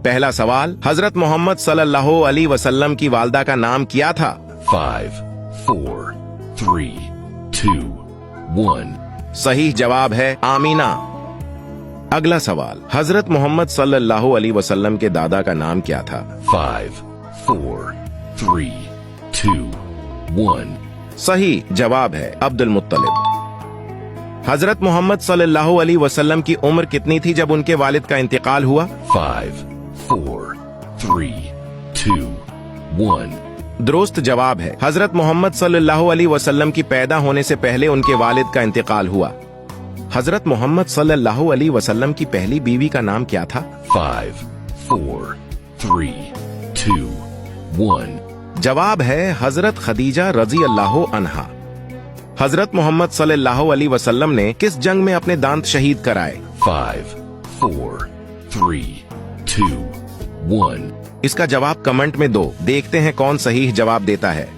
पहला सवाल, हजरत मोहम्मद सल्लल्लाहु अलैहि वसल्लम की वालदा का नाम क्या था? 5, 4, 3, 2, 1. सही जवाब है आमीना। अगला सवाल, हजरत मोहम्मद सल्लल्लाहु अलैहि वसल्लम के दादा का नाम क्या था? 5, 4, 3, 2, 1. सही जवाब है अब्दुल मुत्तलिब। हजरत मोहम्मद सल्लल्लाहु अलैहि वसल्लम की उम्र कितनी थी जब उनके वालिद का इंतकाल हुआ? 5, 4, 3, 2, 1. दुरुस्त जवाब है हजरत मोहम्मद सल्लल्लाहु अलैहि वसल्लम की पैदा होने से पहले उनके वालिद का इंतकाल हुआ। हजरत मोहम्मद सल्लल्लाहु अलैहि वसल्लम की पहली बीवी का नाम क्या था? 5, 4, 3, 2, 1. जवाब है हजरत खदीजा रजी अल्लाह अन्हा। हजरत मोहम्मद सल्लल्लाहु अलैहि वसल्लम ने किस जंग में अपने दांत शहीद कराए? 5, 4, 3, 2, 1. इसका जवाब कमेंट में दो, देखते हैं कौन सही जवाब देता है।